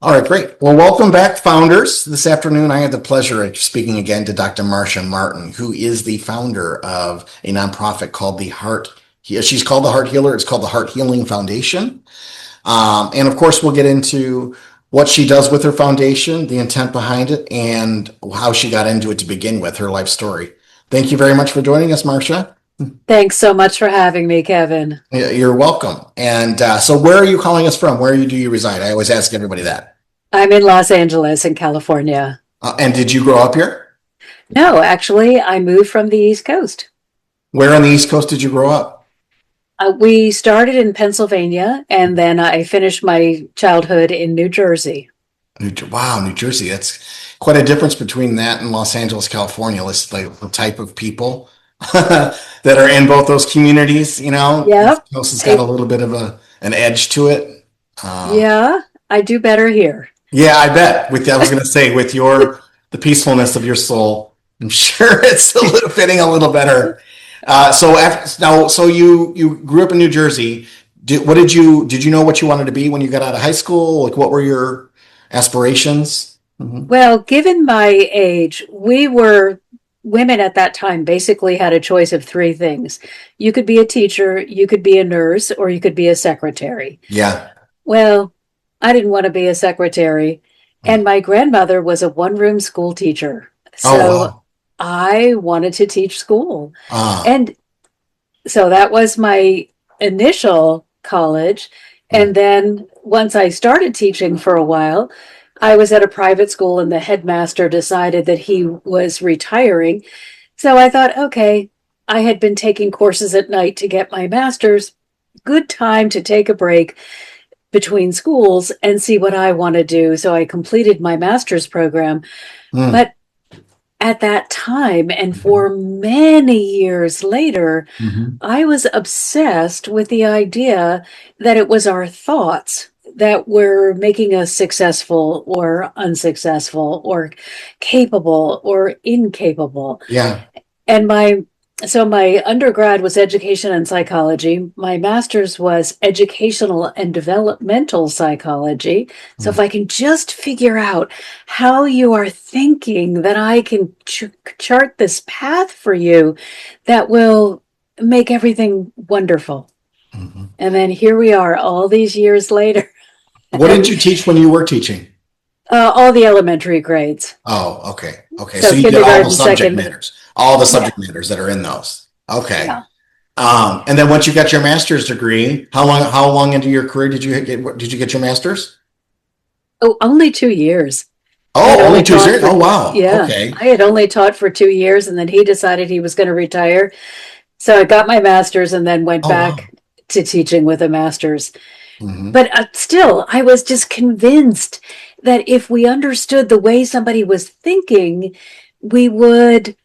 All right, great. Well, welcome back, founders. This afternoon, I had the pleasure of speaking again to Dr. Marcia Martin, who is the founder of a nonprofit called the Heart. She's called the Heart Healer. It's called the Heart Healing Foundation. And of course, we'll get into what she does with her foundation, the intent behind it, and how she got into it to begin with, her life story. Thank you very much for joining us, Marcia. Thanks so much for having me, Kevin. You're welcome. And so where are you calling us from? Where do you reside? I always ask everybody that. I'm in Los Angeles in California. And did you grow up here? No, actually, I moved from the East Coast. Where on the East Coast did you grow up? We started in Pennsylvania, and then I finished my childhood in New Jersey. Wow, New Jersey. That's quite a difference between that and Los Angeles, California. It's like the type of people that are in both those communities, you know. Yep. East Coast has got a little bit of an edge to it. Yeah, I do better here. Yeah, I bet. I was going to say, with the peacefulness of your soul, I'm sure it's fitting a little better. So you grew up in New Jersey. Did you know what you wanted to be when you got out of high school? Like, what were your aspirations? Mm-hmm. Well, given my age, women at that time basically had a choice of three things. You could be a teacher, you could be a nurse, or you could be a secretary. Yeah. Well, I didn't want to be a secretary, and my grandmother was a one-room school teacher. So Wow. I wanted to teach school. Ah. And so that was my initial college. And then once I started teaching for a while, I was at a private school and the headmaster decided that he was retiring. So I thought, okay, I had been taking courses at night to get my master's. Good time to take a break between schools and see what I want to do. So I completed my master's program. But at that time, and for many years later, I was obsessed with the idea that it was our thoughts that were making us successful or unsuccessful or capable or incapable. Yeah. And so my undergrad was education and psychology. My master's was educational and developmental psychology. So if I can just figure out how you are thinking, then I can chart this path for you that will make everything wonderful. And then here we are all these years later. What did you teach when you were teaching? All the elementary grades. Oh, okay. Okay. So So you did all the kindergarten, subject second. matters, all the subject matters that are in those. Okay. Yeah. And then once you got your master's degree, how long into your career did you get your master's? Oh, only 2 years. Oh, only 2 years. Oh, wow. Yeah. Okay. I had only taught for 2 years, and then he decided he was going to retire. So I got my master's and then went back to teaching with a master's. But still, I was just convinced that if we understood the way somebody was thinking, we would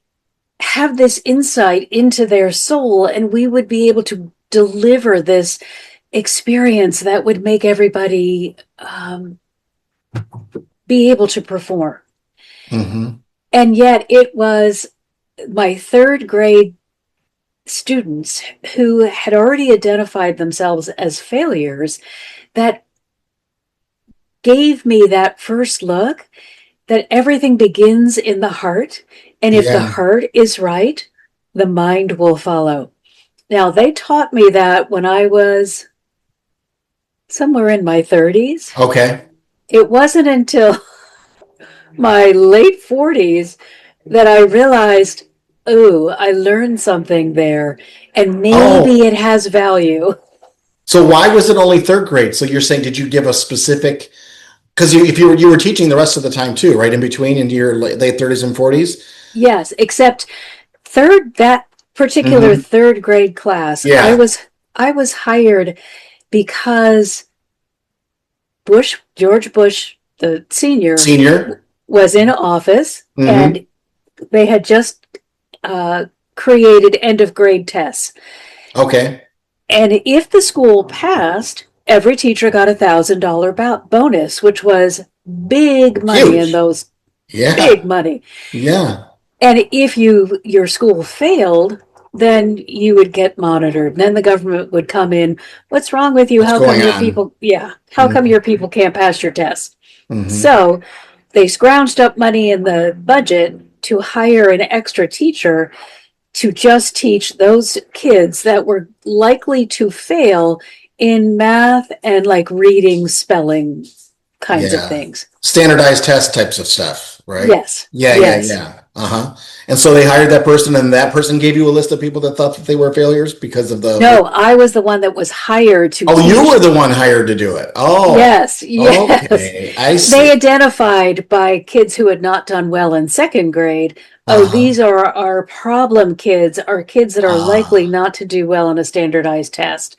have this insight into their soul and we would be able to deliver this experience that would make everybody be able to perform. And yet it was my third grade students who had already identified themselves as failures that gave me that first look that everything begins in the heart. And if the heart is right, the mind will follow. Now, they taught me that when I was somewhere in my 30s. Okay. It wasn't until my late 40s that I realized, oh, I learned something there, and maybe it has value. So why was it only third grade? So you're saying, did you give a specific, because if you were teaching the rest of the time too, right? In between into your late 30s and 40s? Yes, except that particular third grade class, I was hired because George Bush, the senior was in office, and they had just created end of grade tests. Okay. And if the school passed, every teacher got $1,000 bonus, which was big money. Huge. In those. Yeah. Big money. Yeah. And if your school failed, then you would get monitored. Then the government would come in. What's wrong with you? What's How come going your on? people, yeah, how come Mm-hmm. your people can't pass your test? Mm-hmm. So they scrounged up money in the budget to hire an extra teacher to just teach those kids that were likely to fail in math and like reading, spelling kinds of Yeah. things. Standardized test types of stuff, right? Yes, Yeah, yeah, yes. yeah. Uh-huh. And so they hired that person, and that person gave you a list of people that thought that they were failures because of the. No, I was the one that was hired to Oh, you teach. were the one hired to do it. Oh, Yes, yes. okay. I They see. identified by kids who had not done well in second grade. Oh, Uh-huh. these are our problem kids, are kids that are likely Ah, not to do well on a standardized test.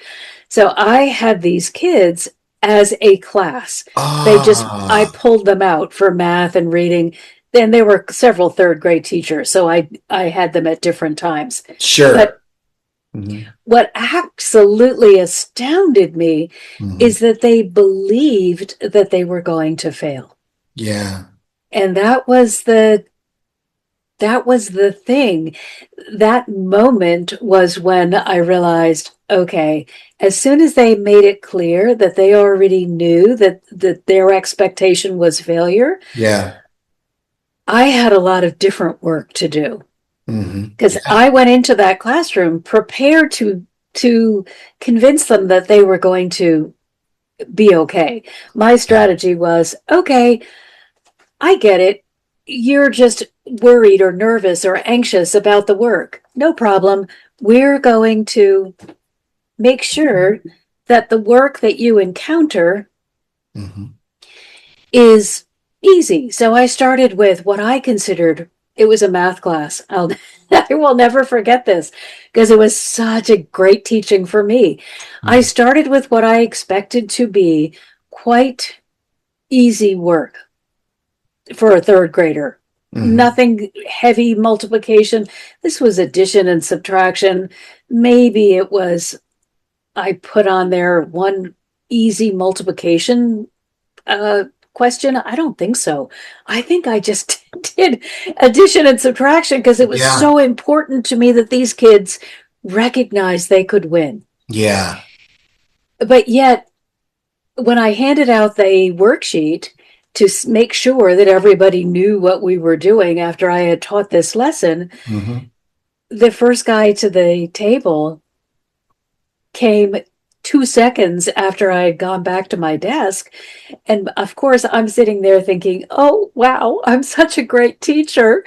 So I had these kids as a class. I ah, pulled them out for math and reading. Then there were several third grade teachers, so I had them at different times. sure. But Mm-hmm. what absolutely astounded me Mm-hmm. is that they believed that they were going to fail. Yeah. And that was the thing. That moment was when I realized, okay, as soon as they made it clear that they already knew that their expectation was failure, Yeah. I had a lot of different work to do. Mm-hmm. Because Yeah. I went into that classroom prepared to convince them that they were going to be okay. My Yeah. strategy was, okay, I get it. You're just worried or nervous or anxious about the work. No problem. We're going to make sure that the work that you encounter Mm-hmm. is easy. So I started with what I considered it was a math class. I will never forget this because it was such a great teaching for me. I Mm-hmm. started with what I expected to be quite easy work for a third grader. Mm-hmm. Nothing heavy multiplication. This was addition and subtraction. Maybe it was, I put on there one easy multiplication uh, question. I don't think so. I think I just did addition and subtraction because it was Yeah. so important to me that these kids recognized they could win. Yeah. But yet, when I handed out the worksheet to make sure that everybody knew what we were doing after I had taught this lesson, Mm-hmm. the first guy to the table came 2 seconds after I had gone back to my desk. And of course, I'm sitting there thinking, oh, wow, I'm such a great teacher.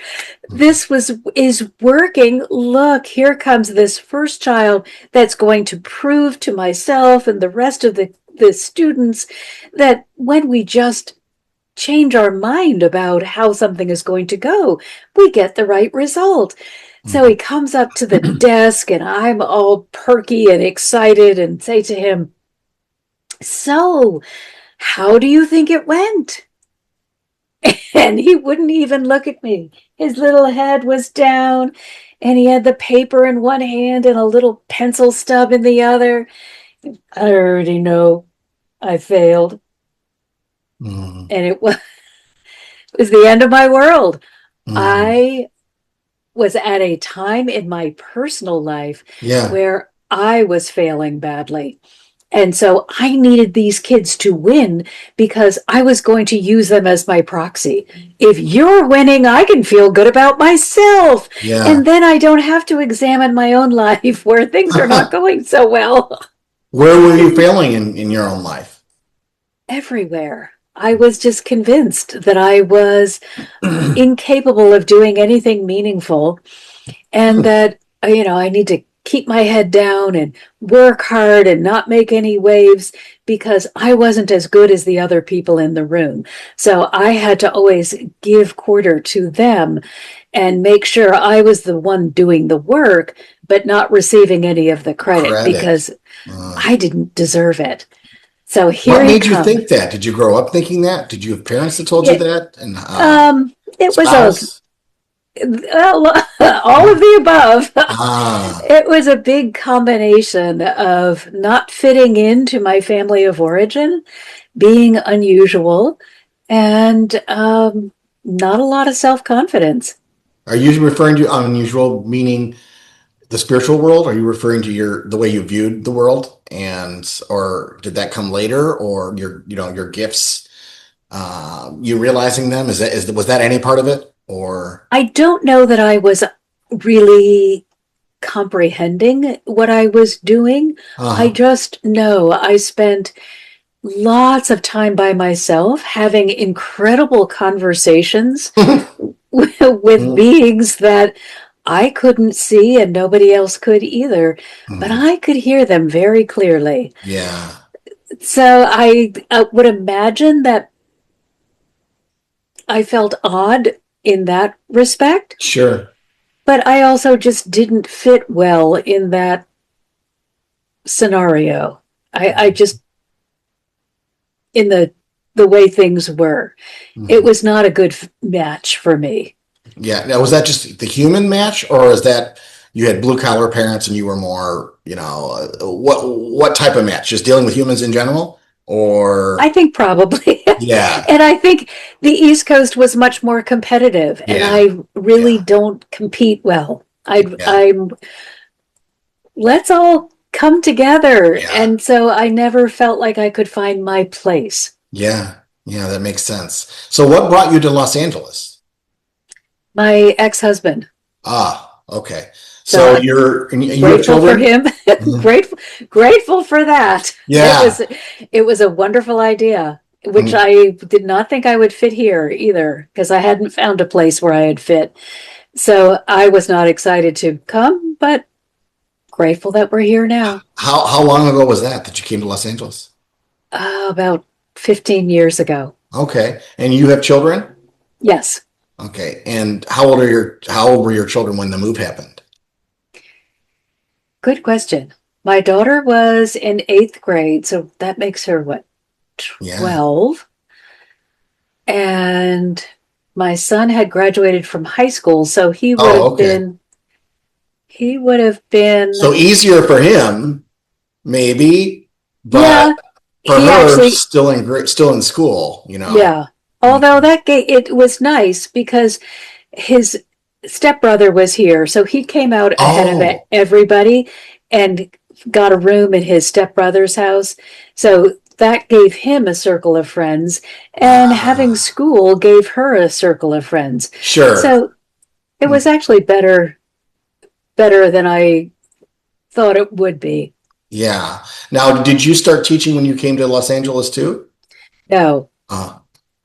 This is working. Look, here comes this first child that's going to prove to myself and the rest of the students that when we just change our mind about how something is going to go, we get the right result. So he comes up to the desk and I'm all perky and excited and say to him, so, how do you think it went? And he wouldn't even look at me. His little head was down and he had the paper in one hand and a little pencil stub in the other. I already know I failed. Mm-hmm. And was the end of my world. Mm-hmm. I was at a time in my personal life Yeah. where I was failing badly. And so I needed these kids to win because I was going to use them as my proxy. If you're winning, I can feel good about myself. Yeah. And then I don't have to examine my own life where things are not going so well. Where were you failing in your own life? Everywhere. I was just convinced that I was incapable of doing anything meaningful and that I need to keep my head down and work hard and not make any waves because I wasn't as good as the other people in the room. So I had to always give quarter to them and make sure I was the one doing the work but not receiving any of the credit Credit. because Uh, I didn't deserve it. So here what he made you comes. think that? Did you grow up thinking that? Did you have parents that told you Yeah, that? And it was spouse? all of the above. Ah, It was a big combination of not fitting into my family of origin, being unusual, and not a lot of self confidence. are you referring to unusual meaning The spiritual world? Are you referring to the way you viewed the world, or did that come later, or your gifts, you realizing them? Was that any part of it, or? I don't know that I was really comprehending what I was doing. I Uh-huh. just know I spent lots of time by myself having incredible conversations with Mhm. beings that I couldn't see and nobody else could either, but Mhm. I could hear them very clearly. Yeah, So I would imagine that I felt odd in that respect, sure. but I also just didn't fit well in that scenario. I just, in the way things were, it Mhm. was not a good match for me. Yeah. Now, was that just the human match, or is that you had blue collar parents and you were more, what type of match? Just dealing with humans in general, I or? think probably. Yeah, And I think the East Coast was much more competitive, and yeah, I really yeah, don't compete well. yeah, I'm let's all come together. yeah, And so I never felt like I could find my place. yeah, yeah. That makes sense. So, what brought you to Los Angeles? My ex-husband. Okay. So So I'm you have grateful for children? him. Mhm. Grateful for that. Yeah. It was a wonderful idea, which Mhm. I did not think I would fit here either, because I hadn't found a place where I had fit. So I was not excited to come, but grateful that we're here now. How long ago was that you came to Los Angeles? About 15 years ago. Okay. And you have children? Yes. Okay. And how old were your children when the move happened? Good question. My daughter was in eighth grade, so that makes her what, Yeah. 12? And my son had graduated from high school, so Oh, okay. he would have been, So easier for him, maybe, but yeah, for he her, actually, still in school, yeah. Although Mhm. it was nice because his stepbrother was here, so he came out ahead of Oh, everybody and got a room in his stepbrother's house. So that gave him a circle of friends, and having ah, school gave her a circle of friends. sure. So it was actually better than I thought it would be. Yeah. Now, did you start teaching when you came to Los Angeles too? No, Uh,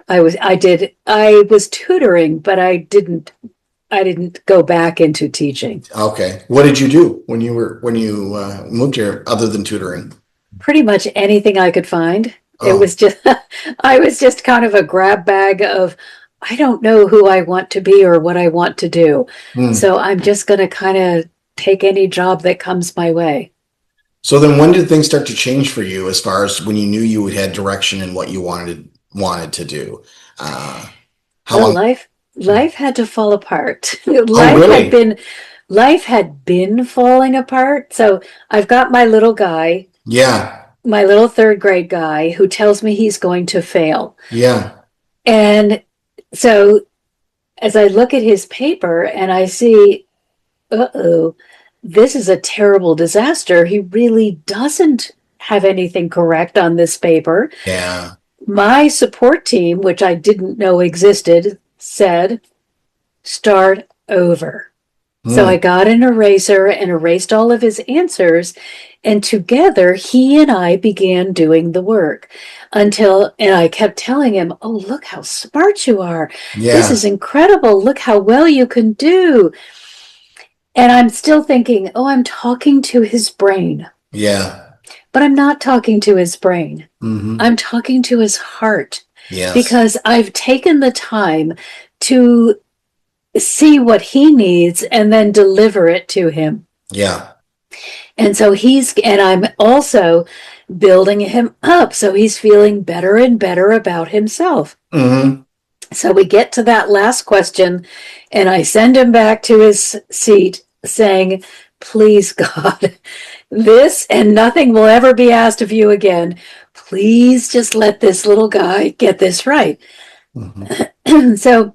I was tutoring, but I didn't go back into teaching. okay. What did you do when you moved here other than tutoring? Pretty much anything I could find. It Oh, was just, I was just kind of a grab bag of, I don't know who I want to be or what I want to do. hmm. So I'm just going to kind of take any job that comes my way. So then when did things start to change for you as far as when you knew you had direction in what you wanted to do? Uh, how Well, long? life had to fall apart. Oh, really? Life had been falling apart. So I've got my little guy, Yeah. my little third grade guy who tells me he's going to fail. Yeah. And so as I look at his paper and I see, uh-oh, this is a terrible disaster. He really doesn't have anything correct on this paper. Yeah. My support team, which I didn't know existed, said, start over. So Hmm. I got an eraser and erased all of his answers. And together, he and I began doing the work and I kept telling him, oh, look how smart you are. This Yeah. is incredible. Look how well you can do. And I'm still thinking, oh, I'm talking to his brain, Yeah. but I'm not talking to his brain. Hmm. I'm talking to his heart Yes. because I've taken the time to see what he needs and then deliver it to him. Yeah. And I'm also building him up. So he's feeling better and better about himself. Hmm. So we get to that last question, and I send him back to his seat saying, please, God, this and nothing will ever be asked of you again. Please just let this little guy get this right. Hmm. So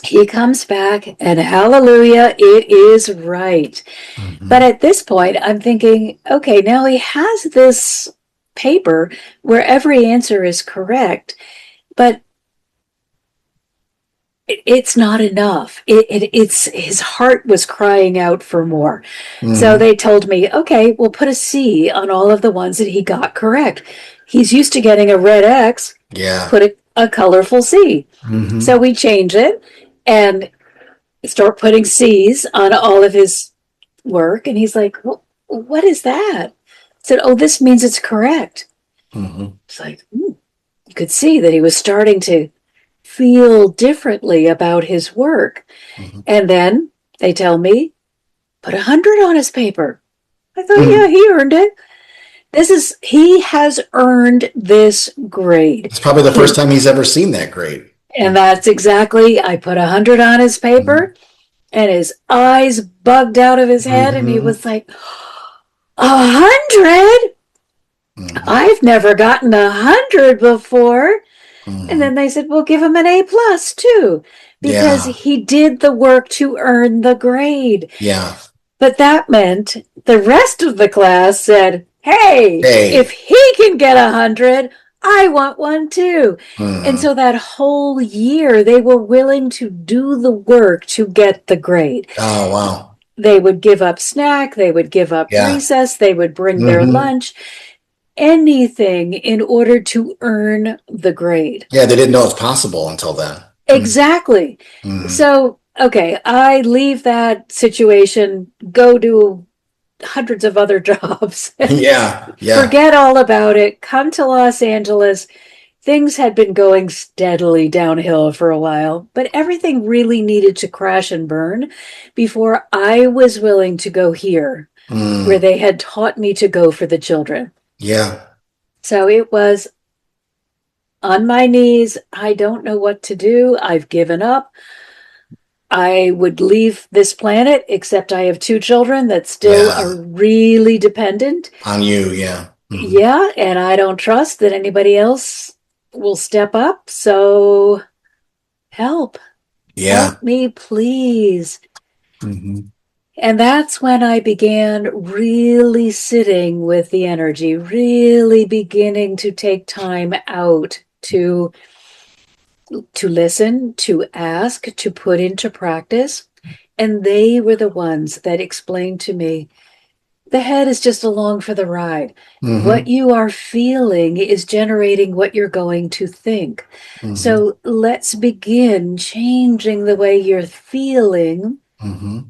He comes back, and hallelujah, it is right. But Mhm. at this point, I'm thinking, okay, now he has this paper where every answer is correct, but it's not enough. It's his heart was crying out for more. So Mhm. they told me, okay, we'll put a C on all of the ones that he got correct. He's used to getting a red X, Yeah. put a colorful C. So Mhm. we change it and start putting C's on all of his work. And he's like, what is that? I said, oh, this means it's correct. Mhm. It's like, you could see that he was starting to feel differently about his work. Mhm. And then they tell me, put 100 on his paper. I thought, yeah, Mhm. he earned it. He has earned this grade. It's probably the first He, time he's ever seen that grade. and that's exactly, I put 100 on his Mhm. paper and his eyes bugged out of his head and he Mhm. was like, 100? Mhm. I've never gotten 100 before. And Mhm. then they said, well, give him an A plus too, because Yeah. he did the work to earn the grade. Yeah. But that meant the rest of the class said, hey, if Hey. he can get 100, I want one too. And Mhm. so that whole year, they were willing to do the work to get the grade. Oh, wow. They would give up snack, they would give up Yeah. recess, they would bring their Mhm. lunch, anything in order to earn the grade. Yeah, they didn't know it's possible until then. Mhm. Exactly. Mhm. So, okay, I leave that situation, go do hundreds of other jobs, Yeah. Yeah. forget all about it, come to Los Angeles. Things had been going steadily downhill for a while, but everything really needed to crash and burn before I was willing to go here, where Mm. they had taught me to go for the children. Yeah. So it was on my knees. I don't know what to do. I've given up. I would leave this planet, except I have two children that still Yeah. are really dependent. On you. Yeah. Mhm. Yeah, and I don't trust that anybody else will step up. So help, Yeah. help me, please. Mhm. And that's when I began really sitting with the energy, really beginning to take time out to listen, to ask, to put into practice. And they were the ones that explained to me the head is just along for the ride. What Mhm. you are feeling is generating what you're going to think. Mhm. So let's begin changing the way you're feeling Mhm.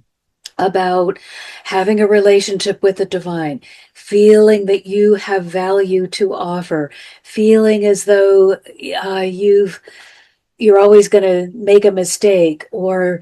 about having a relationship with the divine, feeling that you have value to offer, feeling as though you're always going to make a mistake, or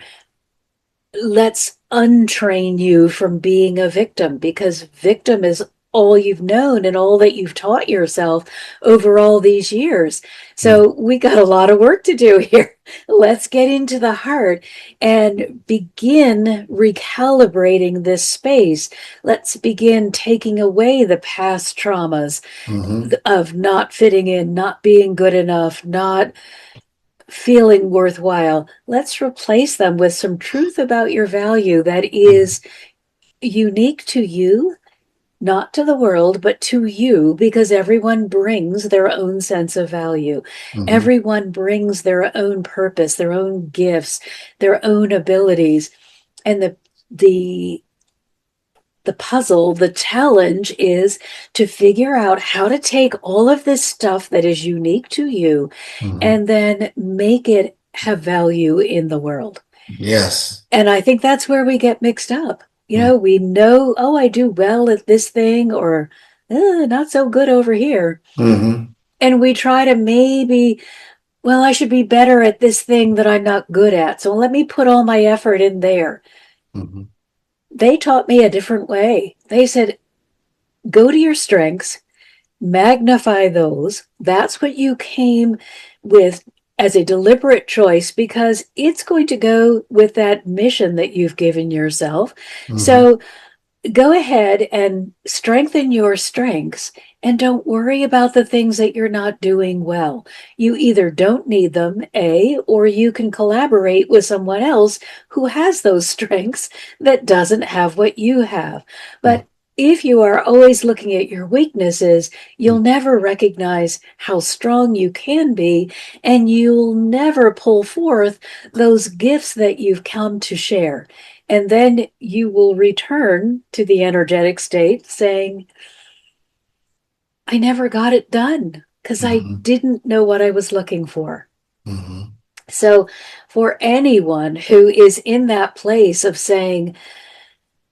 let's untrain you from being a victim, because victim is all you've known and all that you've taught yourself over all these years. Mhm. So we got a lot of work to do here. Let's get into the heart and begin recalibrating this space. Let's begin taking away the past traumas Mhm. of not fitting in, not being good enough, not feeling worthwhile. Let's replace them with some truth about your value that Mhm. is unique to you, not to the world, but to you, because everyone brings their own sense of value. Mhm. Everyone brings their own purpose, their own gifts, their own abilities. And the the puzzle, the challenge is to figure out how to take all of this stuff that is unique to you Mhm. and then make it have value in the world. Yes. And I think that's where we get mixed up. Mhm. We know, oh, I do well at this thing, or not so good over here. Mhm. And we try to maybe, well, I should be better at this thing that I'm not good at. So let me put all my effort in there. Mhm. They taught me a different way. They said, go to your strengths, magnify those. That's what you came with as a deliberate choice, because it's going to go with that mission that you've given yourself. Mhm. So go ahead and strengthen your strengths and don't worry about the things that you're not doing well. You either don't need them, A, or you can collaborate with someone else who has those strengths that doesn't have what you have. Mm, But if you are always looking at your weaknesses, you'll never recognize how strong you can be, and you'll never pull forth those gifts that you've come to share. And then you will return to the energetic state saying, I never got it done because I mhm, didn't know what I was looking for. mhm, So, for anyone who is in that place of saying,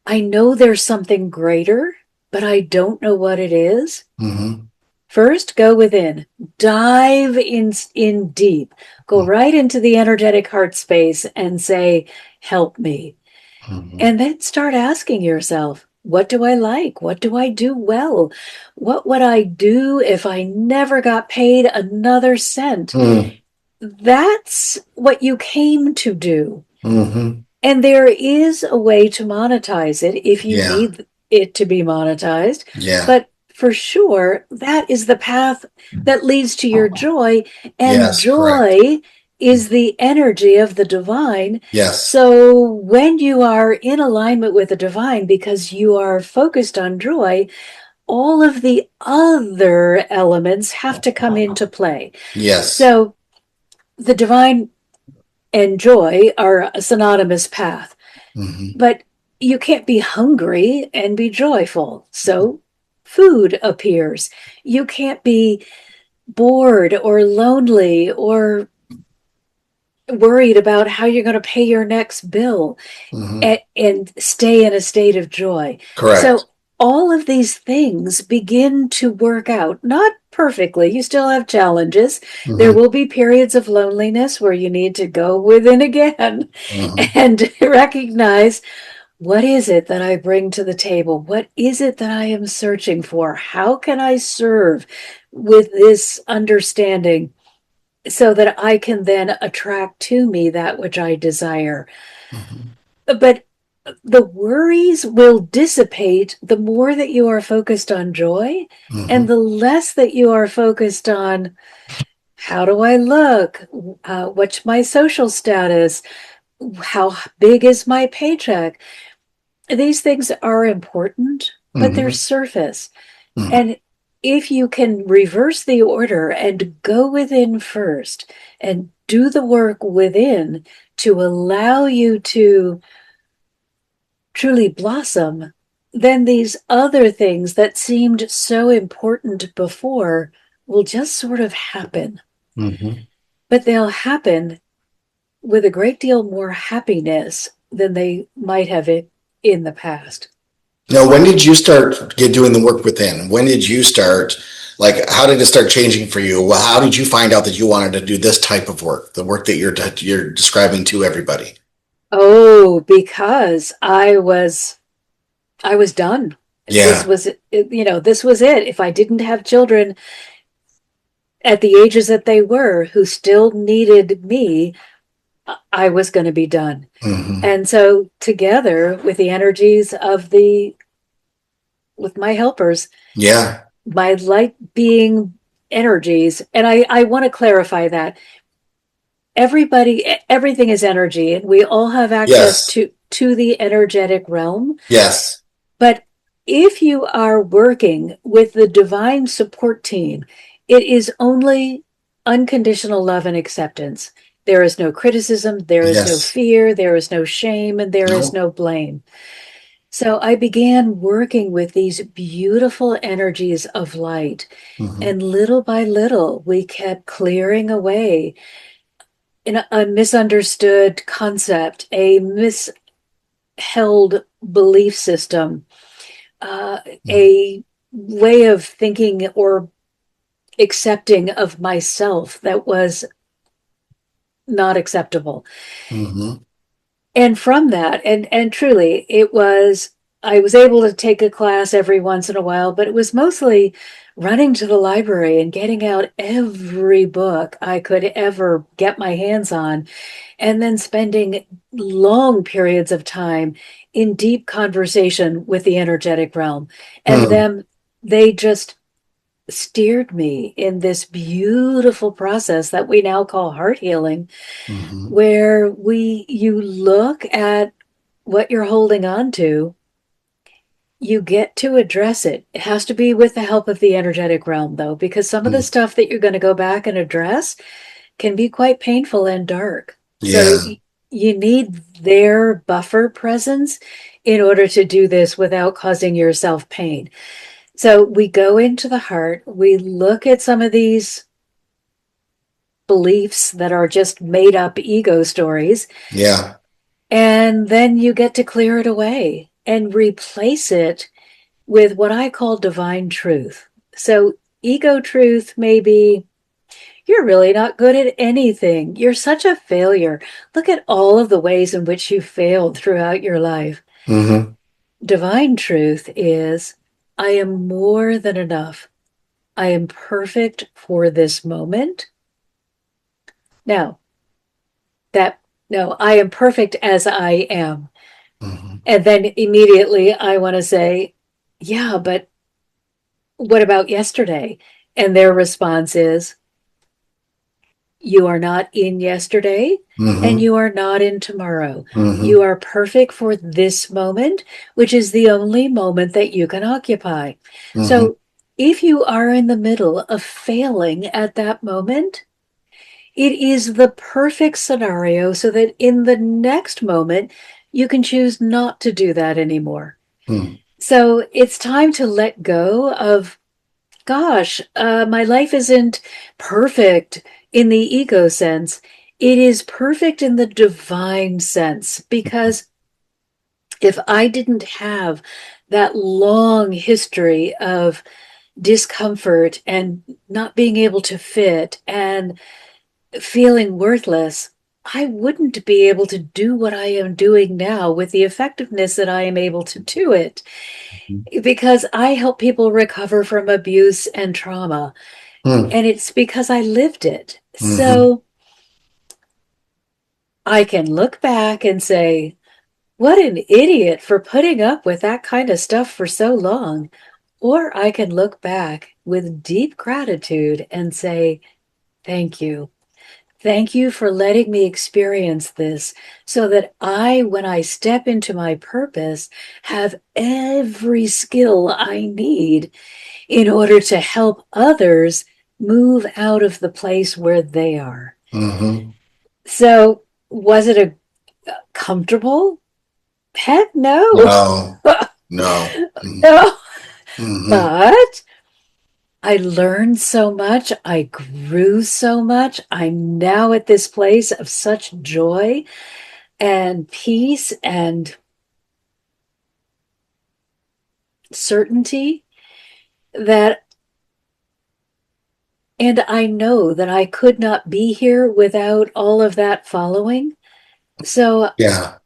I know there's something greater, but I don't know what it is, mhm, first go within, dive in deep, go right into the energetic heart space and say, help me. mhm, And then start asking yourself, what do I like? What do I do well? What would I do if I never got paid another cent? mhm, That's what you came to do. mhm. And there is a way to monetize it if you Yeah, need it to be monetized. yeah, But for sure, that is the path that leads to your joy. And yes, correct. joy is the energy of the divine. Yes. So when you are in alignment with the divine, because you are focused on joy, all of the other elements have to come into play. Yes. So the divine and joy are a synonymous path. Hmm. But you can't be hungry and be joyful. So food appears. You can't be bored or lonely or worried about how you're going to pay your next bill Hmm. and stay in a state of joy. Correct. So all of these things begin to work out, not perfectly. You still have challenges. There Hmm. will be periods of loneliness where you need to go within again Hmm. and recognize, what is it that I bring to the table? What is it that I am searching for? How can I serve with this understanding so that I can then attract to me that which I desire? Hmm. But the worries will dissipate the more that you are focused on joy and Hmm. the less that you are focused on, how do I look? What's my social status? How big is my paycheck? These things are important, but they're Hmm. surface. Hmm. And if you can reverse the order and go within first and do the work within to allow you to truly blossom, then these other things that seemed so important before will just sort of happen. Hmm. But they'll happen with a great deal more happiness than they might have in the past. Now, when did you start doing the work within? When did you start? Like, how did it start changing for you? Well, how did you find out that you wanted to do this type of work, the work that you're describing to everybody? Oh, because I was done. This Yeah. was, this was it. If I didn't have children at the ages that they were who still needed me, I was going to be done. Hmm. And so together with the energies of with my helpers, Yeah. my light being energies, and I want to clarify that everything is energy and we all have access Yes. to the energetic realm. Yes. But if you are working with the divine support team, it is only unconditional love and acceptance. There is no criticism, there is no Yes. fear, there is no shame, and there is No. no blame. So I began working with these beautiful energies of light. Hmm. And little by little, we kept clearing away in a misunderstood concept, a held belief system, uh, a way of thinking or accepting of myself that was not acceptable. Hmm. And from that, and truly, I was able to take a class every once in a while, but it was mostly running to the library and getting out every book I could ever get my hands on, and then spending long periods of time in deep conversation with the energetic realm. And Hmm. then they just steered me in this beautiful process that we now call heart healing, Hmm. where you look at what you're holding on to, you get to address it. It has to be with the help of the energetic realm, though, because some of the Hmm. stuff that you're going to go back and address can be quite painful and dark. So Yeah. you need their buffer presence in order to do this without causing yourself pain. So we go into the heart, we look at some of these beliefs that are just made up ego stories, Yeah. and then you get to clear it away and replace it with what I call divine truth. So, ego truth may be, you're really not good at anything. You're such a failure. Look at all of the ways in which you failed throughout your life. Hmm. Divine truth is, I am more than enough. I am perfect for this moment. Now, that, no, I am perfect as I am. Hmm. And then immediately I want to say, yeah, but what about yesterday? And their response is, you are not in yesterday and Hmm. you are not in tomorrow. You Hmm. are perfect for this moment, which is the only moment that you can occupy. Hmm. So if you are in the middle of failing at that moment, it is the perfect scenario so that in the next moment, you can choose not to do that anymore. Hmm. So it's time to let go of, gosh, my life isn't perfect in the ego sense. It is perfect in the divine sense, because if I didn't have that long history of discomfort and not being able to fit and feeling worthless, I wouldn't be able to do what I am doing now with the effectiveness that I am able to do it, because I help people recover from abuse and trauma. Hmm. And it's because I lived it. Hmm. So I can look back and say, what an idiot for putting up with that kind of stuff for so long. Or I can look back with deep gratitude and say, thank you. Thank you for letting me experience this so that I, when I step into my purpose, have every skill I need in order to help others move out of the place where they are. Hmm. So, was it a comfortable? Heck no. No. No. No. Hmm. But I learned so much. I grew so much. I'm now at this place of such joy and peace and certainty that, and I know that I could not be here without all of that following. So Yeah.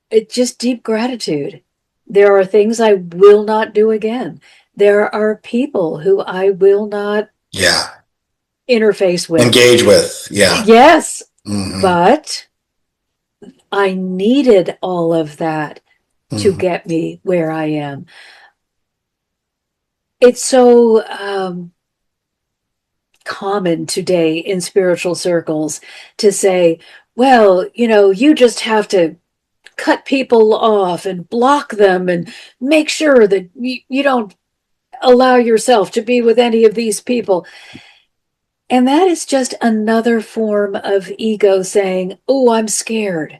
it's just deep gratitude. There are things I will not do again. There are people who I will not Yeah. interface with. Engage with. Yeah. Yes, Hmm. but I needed all of that to Hmm. get me where I am. It's so common today in spiritual circles to say, well, you just have to cut people off and block them and make sure that you don't allow yourself to be with any of these people. And that is just another form of ego saying, oh, I'm scared.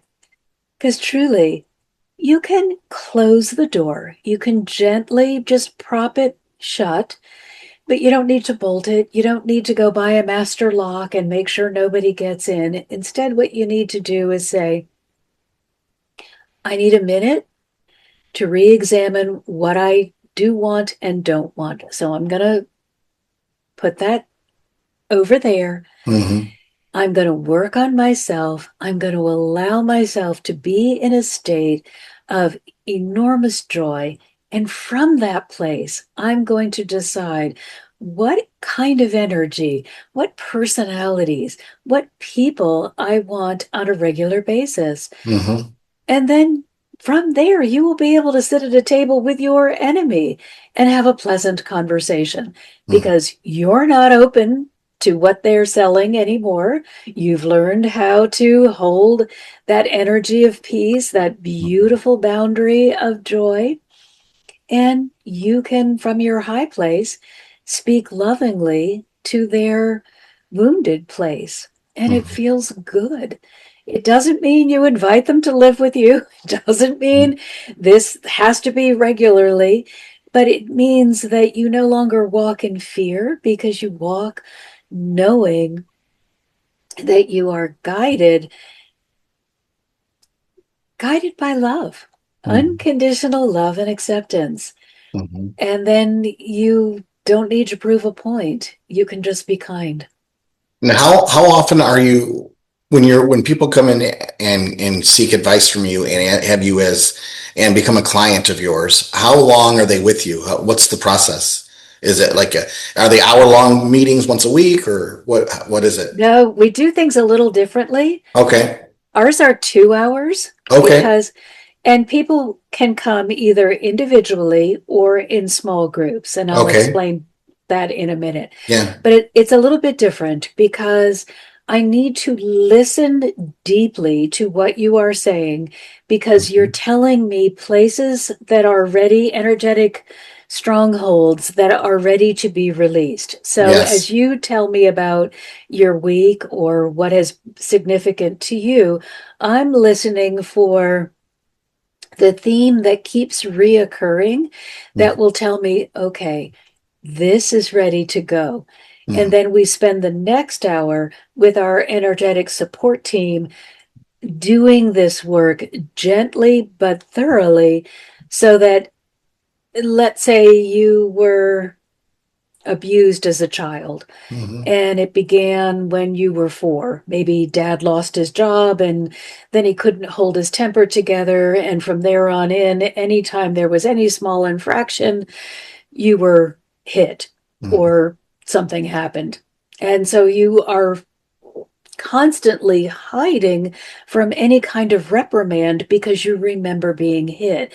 Because truly, you can close the door. You can gently just prop it shut, but you don't need to bolt it. You don't need to go buy a master lock and make sure nobody gets in. Instead, what you need to do is say, I need a minute to re examine what I do want and don't want. So I'm going to put that over there. Hmm. I'm going to work on myself. I'm going to allow myself to be in a state of enormous joy. And from that place, I'm going to decide what kind of energy, what personalities, what people I want on a regular basis. Hmm. And then from there, you will be able to sit at a table with your enemy and have a pleasant conversation Hmm. because you're not open to what they're selling anymore. You've learned how to hold that energy of peace, that beautiful boundary of joy. And you can, from your high place, speak lovingly to their wounded place. And it Hmm. feels good. It doesn't mean you invite them to live with you. It doesn't mean this has to be regularly, but it means that you no longer walk in fear because you walk knowing that you are guided by love, Hmm. unconditional love and acceptance. Hmm. And then you don't need to prove a point. You can just be kind. And how often are you when people come in and seek advice from you and have you as and become a client of yours? How long are they with you? What's the process? Is it like are they hour-long meetings once a week or what is it? No, we do things a little differently. Okay. Ours are 2 hours Okay. because, and people can come either individually or in small groups. And I'll Okay. explain that in a minute. Yeah. But it's a little bit different because I need to listen deeply to what you are saying because you're Mhm. telling me places that are ready, energetic strongholds that are ready to be released. So as Yes. you tell me about your week or what is significant to you, I'm listening for the theme that keeps reoccurring that Mhm. will tell me, okay, this is ready to go. And Mhm. then we spend the next hour with our energetic support team doing this work gently but thoroughly so that, let's say, you were abused as a child. Mhm. And it began when you were 4. Maybe dad lost his job and then he couldn't hold his temper together. And from there on in, anytime there was any small infraction, you were hit Mhm. or something happened. And so you are constantly hiding from any kind of reprimand because you remember being hit.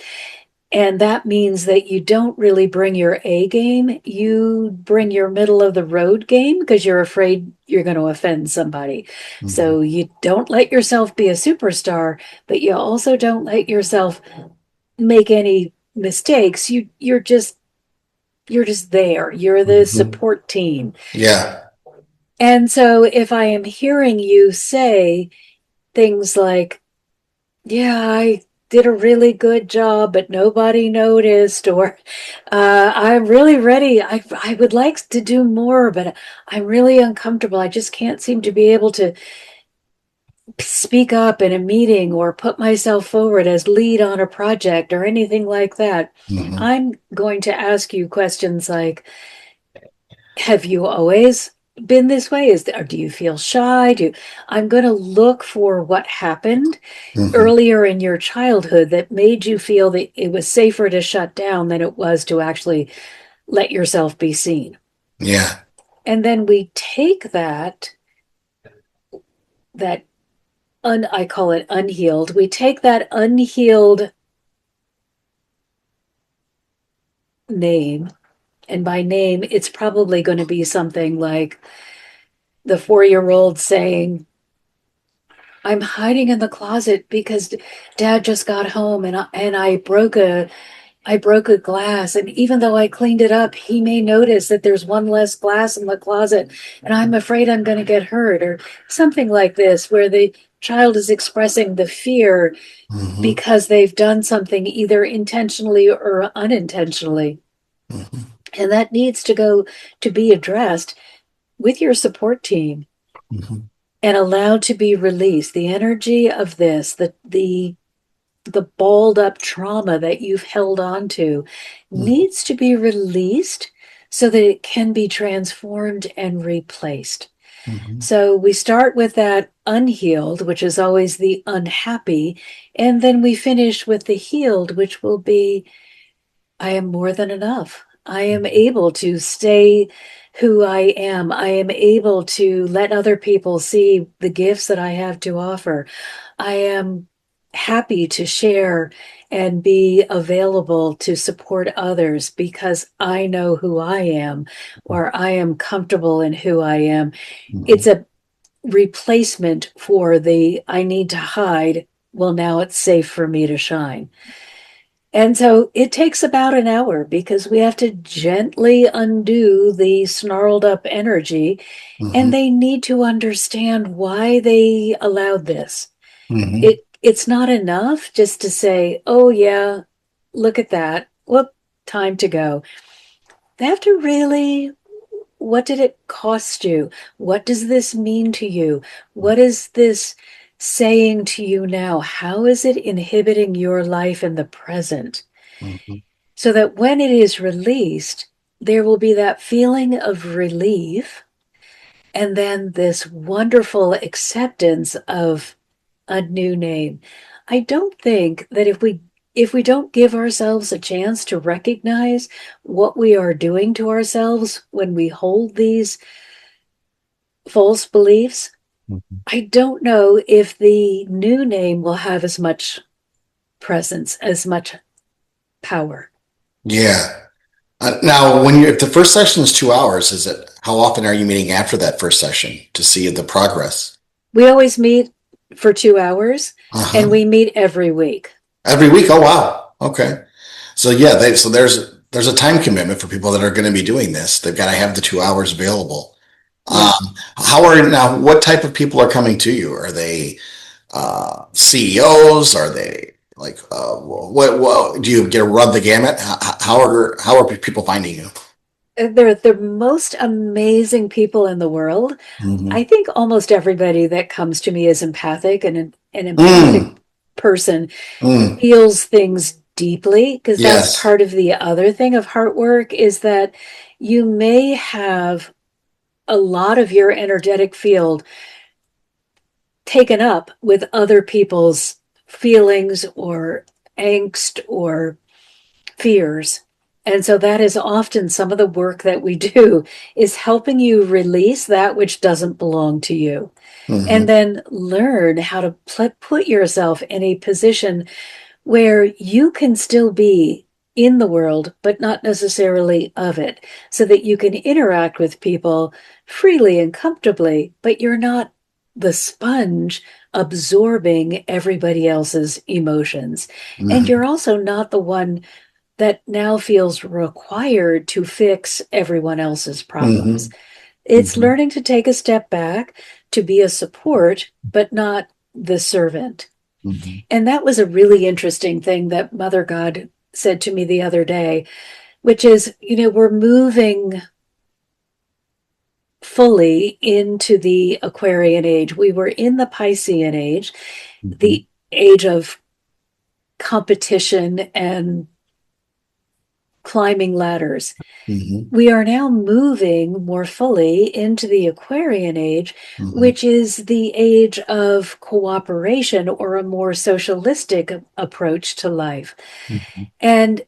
And that means that you don't really bring your A game. You bring your middle of the road game because you're afraid you're going to offend somebody. Mhm. So you don't let yourself be a superstar, but you also don't let yourself make any mistakes. You're just there. You're the Mhm. support team. Yeah. And so if I am hearing you say things like, yeah, I did a really good job, but nobody noticed. Or I'm really ready. I would like to do more, but I'm really uncomfortable. I just can't seem to be able to speak up in a meeting or put myself forward as lead on a project or anything like that. Mhm. I'm going to ask you questions like, have you always been this way? Or do you feel shy? I'm going to look for what happened Mhm. earlier in your childhood that made you feel that it was safer to shut down than it was to actually let yourself be seen. Yeah. And then we take that I call it unhealed. We take that unhealed name, and by name, it's probably going to be something like the 4-year-old saying, I'm hiding in the closet because dad just got home and I broke a glass, and even though I cleaned it up, he may notice that there's one less glass in the closet, and I'm afraid I'm going to get hurt, or something like this, where the child is expressing the fear Mhm. because they've done something either intentionally or unintentionally. Mhm. And that needs to go to be addressed with your support team Mhm. and allowed to be released. The energy of this, the balled up trauma that you've held on to Mhm. needs to be released so that it can be transformed and replaced. Mhm. So we start with that unhealed, which is always the unhappy, and then we finish with the healed, which will be, I am more than enough. I am able to stay who I am. I am able to let other people see the gifts that I have to offer. I am happy to share and be available to support others because I know who I am or I am comfortable in who I am. It's Mhm. a replacement for the I need to hide. Well, now it's safe for me to shine. And so it takes about an hour because we have to gently undo the snarled up energy, and Mhm. they need to understand why they allowed this. Mhm. It's not enough just to say, "Oh yeah, look at that. Whoop, time to go." They have to really, what did it cost you? What does this mean to you? What is this saying to you now? How is it inhibiting your life in the present? Mhm. So that when it is released, there will be that feeling of relief and then this wonderful acceptance of a new name. I don't think that if we don't give ourselves a chance to recognize what we are doing to ourselves when we hold these false beliefs, Mhm. I don't know if the new name will have as much presence, as much power. Yeah. Now, when you if the first session is 2 hours, is it how often are you meeting after that first session to see the progress? We always meet for 2 hours and Uh-huh. we meet every week. Every week? Oh, wow. Okay. So yeah, so there's a time commitment for people that are going to be doing this. They've got to have the 2 hours available. Yeah. How are now? What type of people are coming to you? Are they CEOs? Are they like what do you get to run the gamut? How are people finding you? They're the most amazing people in the world. I Hmm. think almost everybody that comes to me is empathic, and an empathic Mm, person mm, feels things deeply, because that's yes. part of the other thing of heart work is that you may have a lot of your energetic field taken up with other people's feelings or angst or fears. And so that is often some of the work that we do is helping you release that which doesn't belong to you. And Hmm. then learn how to put yourself in a position where you can still be in the world, but not necessarily of it, so that you can interact with people freely and comfortably, but you're not the sponge absorbing everybody else's emotions. And you're Hmm. also not the one that now feels required to fix everyone else's problems. Hmm. It's Hmm. learning to take a step back, to be a support, but not the servant. Hmm. And that was a really interesting thing that Mother God said to me the other day, which is, we're moving fully into the Aquarian age. We were in the Piscean age, Hmm. the age of competition and climbing ladders. Hmm. We are now moving more fully into the Aquarian age, Hmm. which is the age of cooperation or a more socialistic approach to life. Hmm. And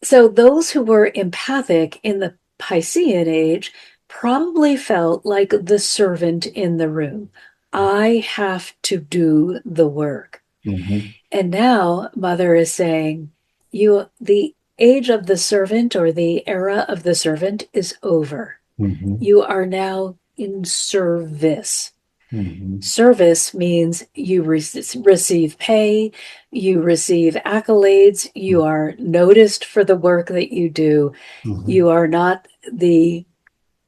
so those who were empathic in the Piscean age probably felt like the servant in the room. I have to do the work. Hmm. And now Mother is saying, the age of the servant or the era of the servant is over. Hmm. You are now in service. Hmm. Service means you receive pay, you receive accolades, you are noticed for the work that you do. Hmm. You are not the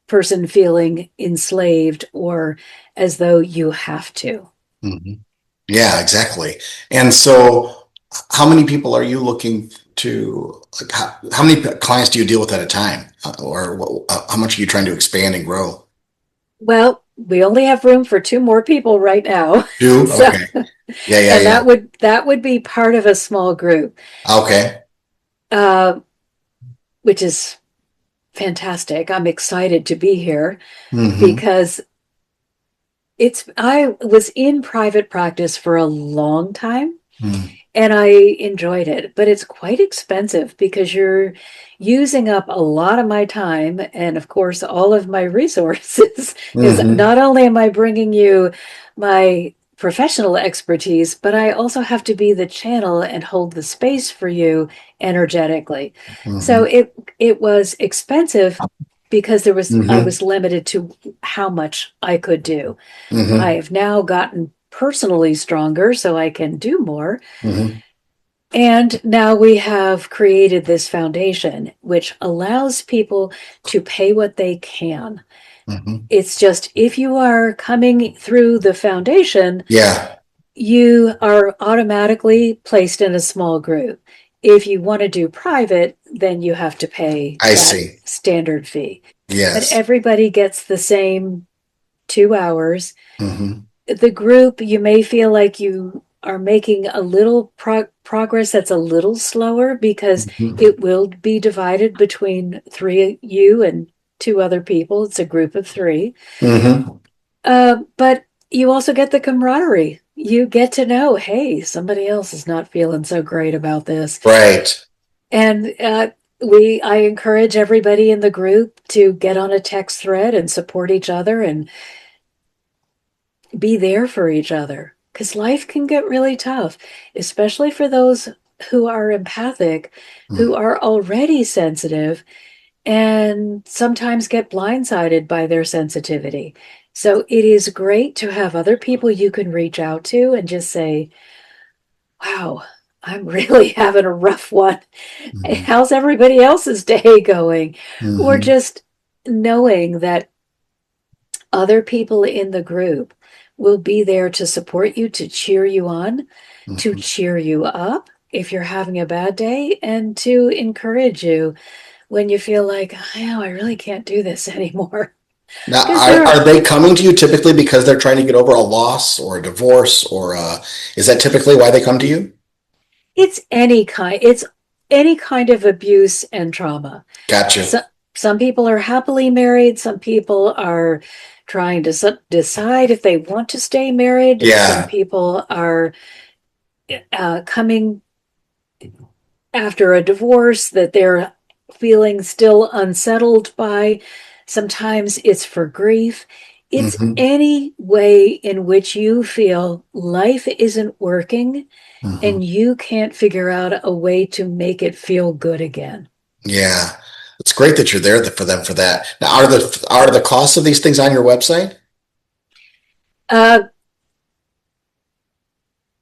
person feeling enslaved or as though you have to. Hmm. Yeah, exactly. And so, how many people are you looking to, like, how many clients do you deal with at a time? Or how much are you trying to expand and grow? Well, we only have room for two more people right now. Two? So, Okay. Yeah, yeah, and yeah. that would be part of a small group, Okay. uh, which is fantastic. I'm excited to be here Hmm. because I was in private practice for a long time, and I enjoyed it, but it's quite expensive because you're using up a lot of my time and, of course, all of my resources. Because Hmm. not only am I bringing you my professional expertise, but I also have to be the channel and hold the space for you energetically. So Hmm. it was expensive because I Hmm. was limited to how much I could do. I Hmm. have now gotten personally stronger so I can do more. Hmm. And now we have created this foundation, which allows people to pay what they can. Hmm. It's just if you are coming through the foundation, Yeah, you are automatically placed in a small group. If you want to do private, then you have to pay I that see. standard fee. But Yes. everybody gets the same 2 hours. Hmm. The group, you may feel like you are making a little progress that's a little slower because Hmm. it will be divided between three you and two other people. It's a group of three. Hmm. But you also get the camaraderie. You get to know, hey, somebody else is not feeling so great about this. Right. And I encourage everybody in the group to get on a text thread and support each other and be there for each other because life can get really tough, especially for those who are empathic, who are already sensitive, and sometimes get blindsided by their sensitivity. So it is great to have other people you can reach out to and just say, wow, I'm really having a rough one. Hmm. How's everybody else's day going? Or Hmm. just knowing that other people in the group will be there to support you, to cheer you on, to Hmm. cheer you up if you're having a bad day, and to encourage you when you feel like, oh, I really can't do this anymore. Now, Because are they coming to you typically because they're trying to get over a loss or a divorce, or is that typically why they come to you? it's any kind of abuse and trauma. Gotcha. So, some people are happily married, some people are trying to decide if they want to stay married, some Yeah. people are coming after a divorce that they're feeling still unsettled by. Sometimes it's for grief. It's Hmm. any way in which you feel life isn't working Hmm. and you can't figure out a way to make it feel good again. Yeah. It's great that you're there for them for that. Now, are the costs of these things on your website? Uh,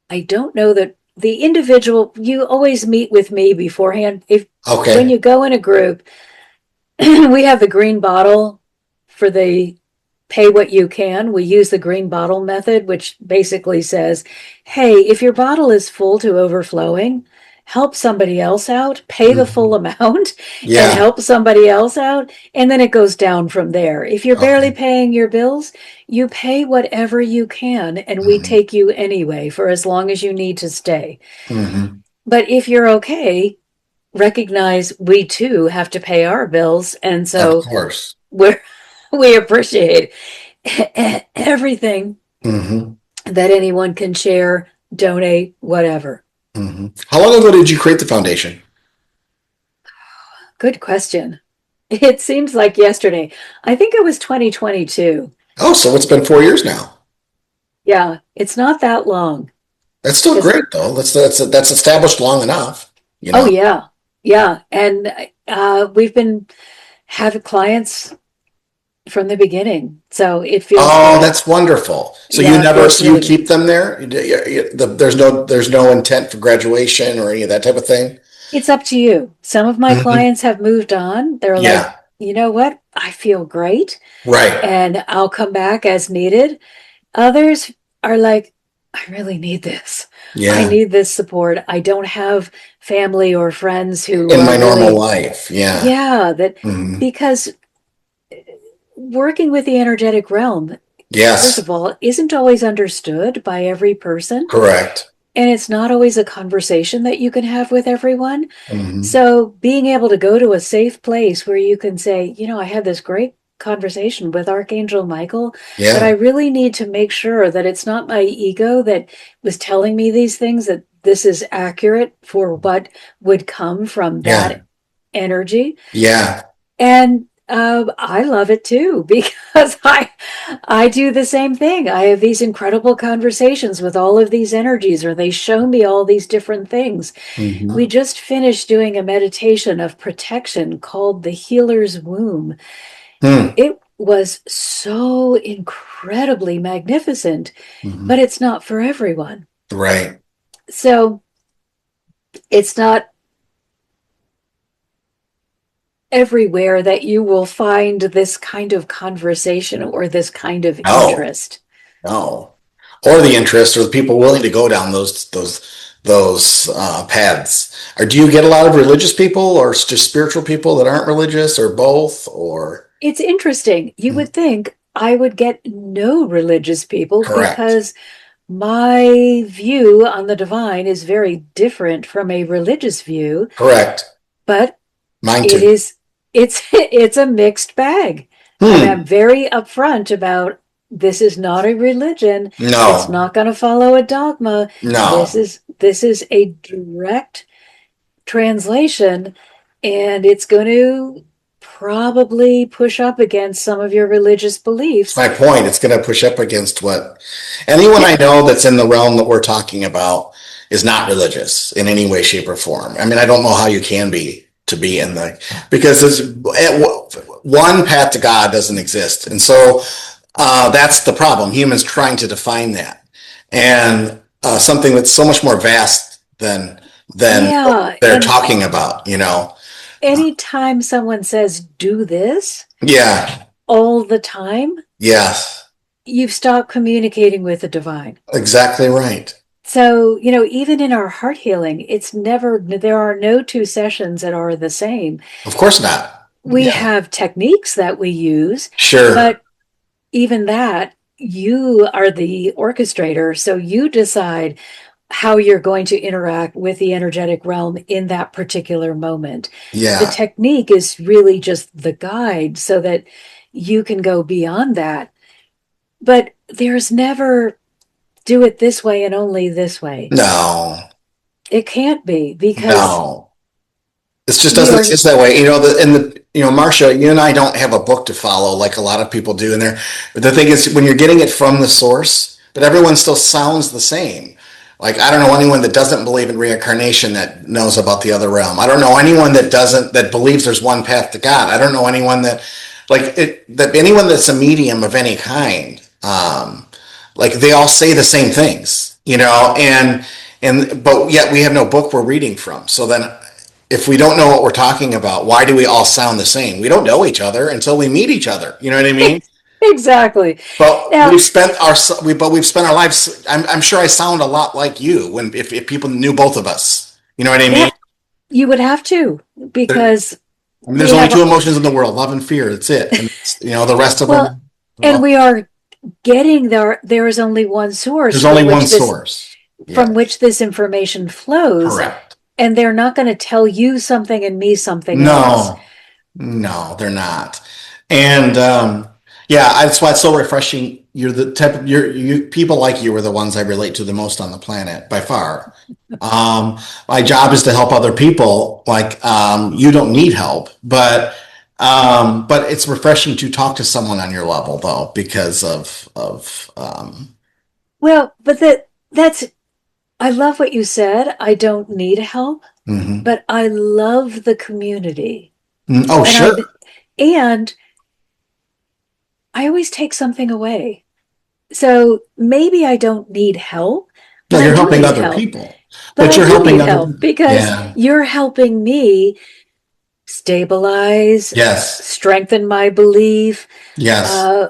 I don't know that the individual, you always meet with me beforehand. If when Okay. you go in a group, we have the green bottle for the pay what you can. We use the green bottle method, which basically says, hey, if your bottle is full to overflowing, help somebody else out, pay the full Hmm. amount and Yeah. help somebody else out. And then it goes down from there. If you're barely Okay. paying your bills, you pay whatever you can, and we Hmm. take you anyway for as long as you need to stay. Hmm. But if you're okay, recognize we too have to pay our bills. And Of so course. we're, we appreciate everything Hmm. that anyone can share, donate, whatever. Hmm. How long ago did you create the foundation? Good question. It seems like yesterday. I think it was 2022. Oh, so it's been 4 years now. Yeah, it's not that long. That's still Because, great though. That's established long enough, you oh, know. yeah, yeah. And we've been having clients from the beginning. So it feels Oh, great. that's wonderful. So you Yeah, it never, feels so you really good. keep them there? There's no intent for graduation or any of that type of thing? It's up to you. Some of my Hmm. clients have moved on. They're like, Yeah, you know what? I feel great right. and I'll come back as needed. Others are like, I really need this. I Yeah. need this support. I don't have family or friends who In are my normal really, life. Yeah. yeah, that Hmm. because working with the energetic realm, first Yes, of all, isn't always understood by every person. correct. And it's not always a conversation that you can have with everyone. Hmm. So being able to go to a safe place where you can say, I had this great conversation with Archangel Michael that I Yeah. really need to make sure that it's not my ego that was telling me these things, that this is accurate for what would come from that Yeah. energy. Yeah. And I love it too because I do the same thing. I have these incredible conversations with all of these energies, or they show me all these different things. We Hmm. just finished doing a meditation of protection called the Healer's Womb. Hmm. It was so incredibly magnificent, Hmm. but it's not for everyone. Right. So it's not everywhere that you will find this kind of conversation or this kind of No. interest. No. Or the interest or the people willing to go down those paths. Or do you get a lot of religious people or just spiritual people that aren't religious or both or It's interesting. You Hmm. would think I would get no religious people Correct. because my view on the divine is very different from a religious view, Correct. but Mine it too. is it's a mixed bag. I mean, I'm Hmm. very upfront about this is not a religion. It's No. not going to follow a dogma. This No. is this is a direct translation, and it's going to probably push up against some of your religious It's beliefs. my point. It's going to push up against what anyone I know that's in the realm that we're talking about is not religious in any way, shape, or form. I mean, I don't know how you can be to be in the because there's one path to God doesn't exist, and so that's the problem. Humans trying to define that, and something that's so much more vast than what Yeah, they're and talking about. You know? anytime someone says do this Yeah. all the time, Yes. you've stopped communicating with the divine. Exactly right. So, even in our heart healing, there are no two sessions that are the same. Of course not. We Yeah. have techniques that we use, Sure. but even that, you are the orchestrator. So you decide how you're going to interact with the energetic realm in that particular moment. The Yeah. technique is really just the guide so that you can go beyond that. But there's never do it this way and only this way. No. It can't be because No. This just we doesn't are, exist that way. Marcia, you and I don't have a book to follow like a lot of people do in there. But the thing is, when you're getting it from the source, but everyone still sounds the same. Like, I don't know anyone that doesn't believe in reincarnation that knows about the other realm. I don't know anyone that believes there's one path to God. I don't know anyone that anyone that's a medium of any kind. Like they all say the same things, but yet we have no book we're reading from. So then if we don't know what we're talking about, why do we all sound the same? We don't know each other until we meet each other. You know what I mean? exactly. But Now, we've spent our lives. I'm sure I sound a lot like you if people knew both of us. You know what I mean? yeah, you would have to There, because I mean, there's we only have, two emotions in the world: love and fear. That's it. And the rest of well, them. and Well, we are getting there is only one source there's only one source. from Yeah, which this information flows, correct. and they're not going to tell you something and me something else. No, no, they're not. And yeah, that's why it's so refreshing. You're the type of you people like you are the ones I relate to the most on the planet by far. My job is to help other people. Like you don't need help, but it's refreshing to talk to someone on your level though because of Well, but that's I love what you said. I don't need help, mhm. but I love the community. Oh And sure. I always take something away. So maybe I don't need help, No, but I you're do helping need other help. people, But but I you're do helping need other help people. because Yeah. you're helping me stabilize, Yes. strengthen my belief, Yes. uh,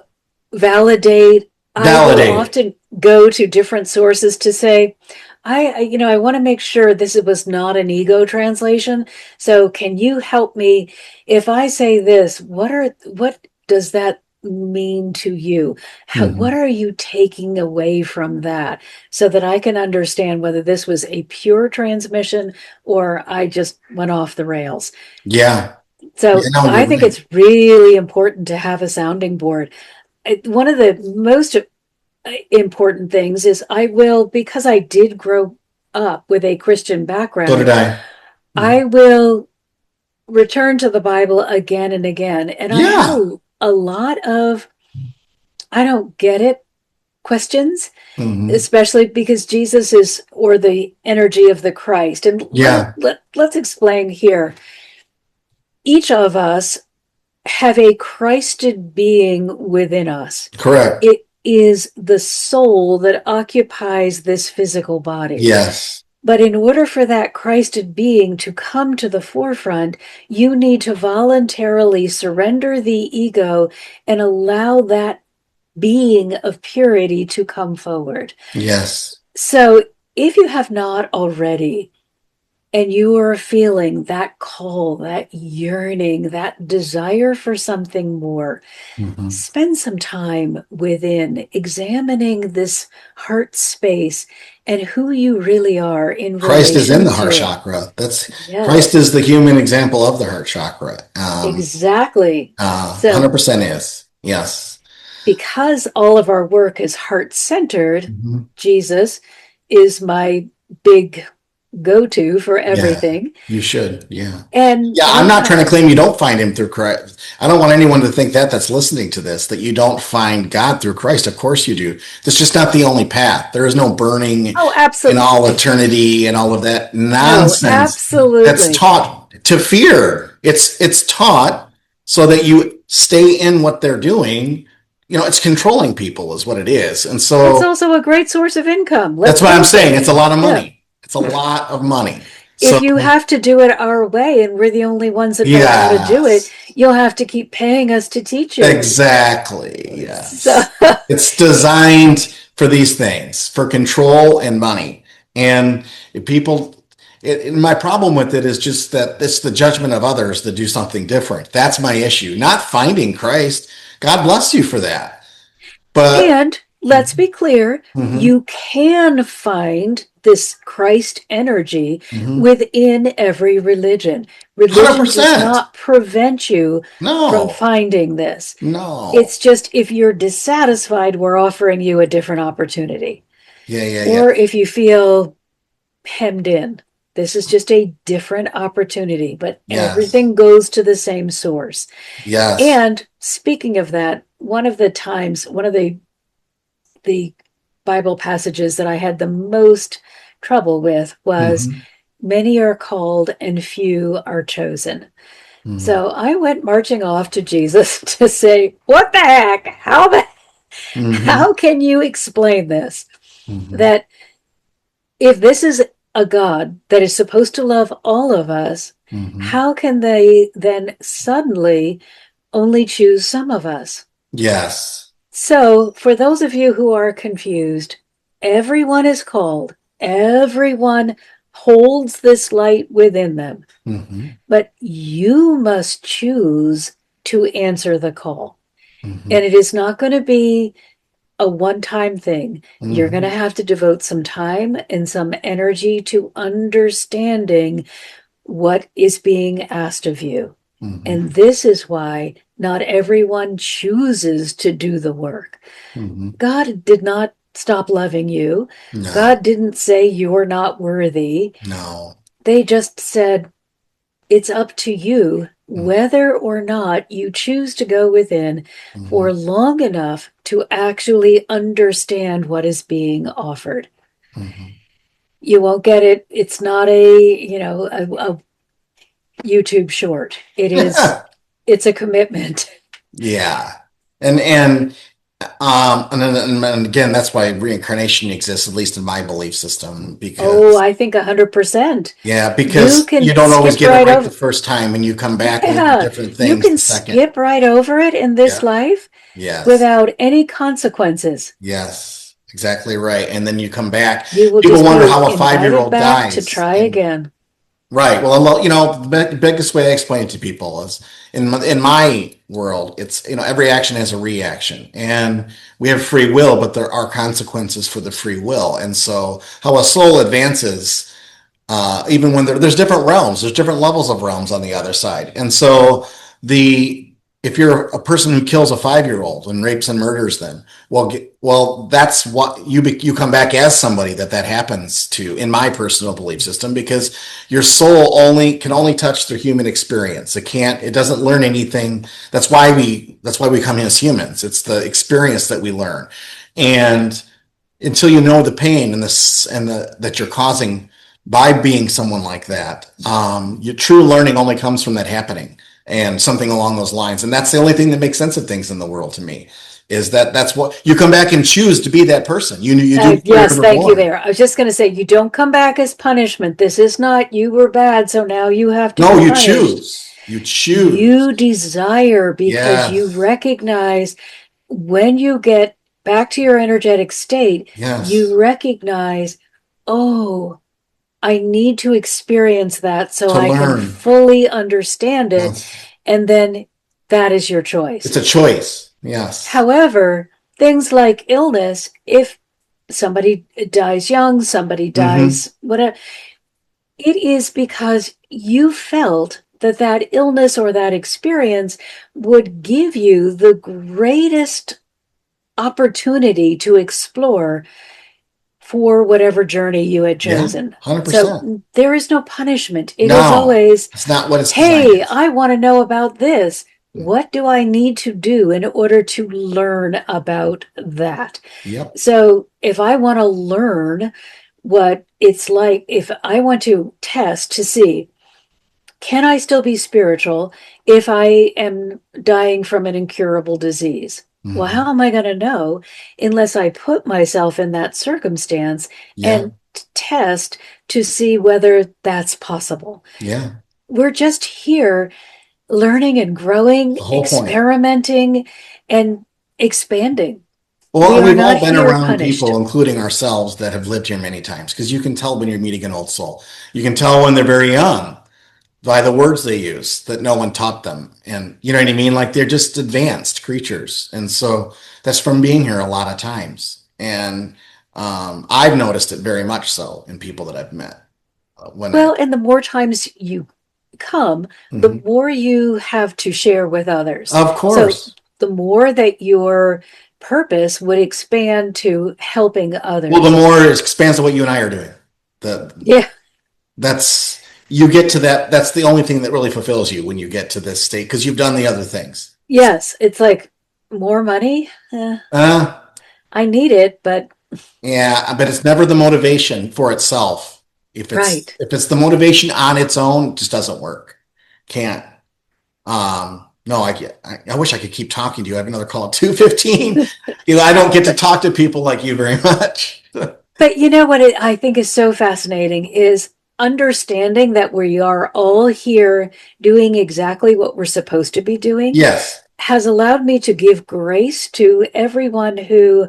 validate. I will Validate. often go to different sources to say, I want to make sure this was not an ego translation. So can you help me if I say this? What does that mean to you? What Mhm. are you taking away from that so that I can understand whether this was a pure transmission or I just went off the rails? Yeah. Yeah, So no, I you're think right. it's really important to have a sounding board. One of the most important things is I will, because I did grow up with a Christian So did background, I. Mhm. I will return to the Bible again and again. And I have Yeah. a lot of I don't get it questions, Hmm. especially because Jesus is, or the energy of the Christ. And Yeah. let's explain here. Each of us have a Christed being within us. Correct. It is the soul that occupies this physical body. Yes. But in order for that Christed being to come to the forefront, you need to voluntarily surrender the ego and allow that being of purity to come forward. Yes. So if you have not already, and you are feeling that call, that yearning, that desire for something more, Hmm. spend some time within examining this heart space and who you really are in Christ is in relation the heart to it. chakra. That's Christ Yes, is the human example of the heart chakra. exactly. So, 100% is. Yes. because all of our work is heart centered, Hmm. Jesus is my big go to for Yeah. everything. You should. Yeah. And Yeah, I'm one not trying to time, claim you don't find him through Christ. I don't want anyone to think that that's listening to this, that you don't find God through Christ. Of course you do. That's just not the only path. There is no burning oh, in absolutely. all eternity and all of that No, nonsense that's absolutely. taught to fear. It's taught so that you stay in what they're doing. It's controlling people is what it is. And It's so also a great source of income. that's Let's what I'm face it. saying. It's a lot of Yeah. money. It's a lot of money. So If you have to do it our way and we're the only ones that know how to do it, yes. you'll have to keep paying us to teach you. Exactly. So, Yes. It's designed for these things, for control and money. And if people, my problem with it is just that it's the judgment of others that do something different. That's my issue. Not finding Christ. God bless you for that. But and let's be clear, mhm, you can find this Christ energy mhm. within every religion. Religion does 100%. not prevent you from No, finding this. no. It's just if you're dissatisfied, we're offering you a different opportunity. Yeah, yeah, yeah. Or if you feel hemmed in, this is just a different opportunity, but Yes, everything goes to the same source. yes. And speaking of that, one of the Bible passages that I had the most trouble with was Hmm. many are called and few are chosen. Hmm. So I went marching off to Jesus to say, what the heck? Hmm. How can you explain this? Hmm. That if this is a God that is supposed to love all of us, Hmm. how can they then suddenly only choose some of us? Yes. So, for those of you who are confused, everyone is called, everyone holds this light within them, Hmm. but you must choose to answer the call. Hmm. And it is not going to be a one time thing. You're going to Hmm. have to devote some time and some energy to understanding what is being asked of you. Hmm. And this is why not everyone chooses to do the work. Hmm. God did not stop loving you. No, God didn't say you're not worthy. no. They just said it's up to you whether or not you choose to go within Hmm. for long enough to actually understand what is being offered. Hmm. You won't get it. It's not a YouTube short. It's a commitment. Yeah. And again, that's why reincarnation exists, at least in my belief system, Oh, because I think 100%. yeah, You because you can don't always skip get it right right the over. first time and you come back and you do Yeah, different you things can the second. skip right over it in this Yeah. life Yes. without any consequences. Yes. Exactly right. And then you come back. You will People just wonder be how a invited 5-year-old back to dies. try And again. right. Well, the biggest way I explain it to people is in my world, it's, every action has a reaction and we have free will, but there are consequences for the free will. And so how a soul advances, Even when there's different realms, there's different levels of realms on the other side. And so the if you're a person who kills a 5-year old and rapes and murders them, well, that's what you come back as somebody that happens to, in my personal belief system, because your soul can only touch the human experience. It doesn't learn anything. That's why we come in as humans. It's the experience that we learn, and until you know the pain that you're causing by being someone like that, your true learning only comes from that happening and something along those lines. And that's the only thing that makes sense of things in the world to me, is that's what you come back and choose to be, that person. You do. Yes, thank you there. I was just going to say, you don't come back as punishment. This is not you were bad, so now you have to No, be you punished. choose. You choose. You desire, because you Yes. recognize when you get back to your energetic state, Yes. you recognize, oh, I need to experience that so To I can learn. fully understand it. Yes. And then that is your choice. It's a choice. Yes. However, things like illness, if somebody dies young, somebody dies, whatever, it is because you felt that illness or that experience would give you the greatest opportunity to explore for whatever journey you had Yeah. chosen. 100%. So there is no punishment. It is No, always, it's not what it's designed hey, as. I want to know about this. What do I need to do in order to learn about that? Yep. So if I want to learn what it's like, if I want to test to see, can I still be spiritual if I am dying from an incurable disease? Well, how am I going to know unless I put myself in that circumstance Yeah. and test to see whether that's possible? Yeah. We're just here learning and growing, The whole point. experimenting, and expanding. Well, We and are we've all not been here around punished. people, including ourselves, that have lived here many times, because you can tell when you're meeting an old soul. You can tell when they're very young by the words they use that no one taught them. And you know what I mean? Like, they're just advanced creatures. And so that's from being here a lot of times. And I've noticed it very much so in people that I've met. Well, and the more times you come, the Mhm. more you have to share with others. Of course. So the more that your purpose would expand to helping others. Well, the more it expands to what you and I are doing. Yeah. That's you get to that. That's the only thing that really fulfills you when you get to this state, because you've done the other things. Yes, it's like more money. Uh, I need it, but yeah, but it's never the motivation for itself. Right. If it's the motivation on its own, it just doesn't work. Can't. No, I wish I could keep talking to you. I have another call at 2:15. I don't get to talk to people like you very much. But you know what I think is so fascinating is understanding that we are all here doing exactly what we're supposed to be doing. Yes. Has allowed me to give grace to everyone who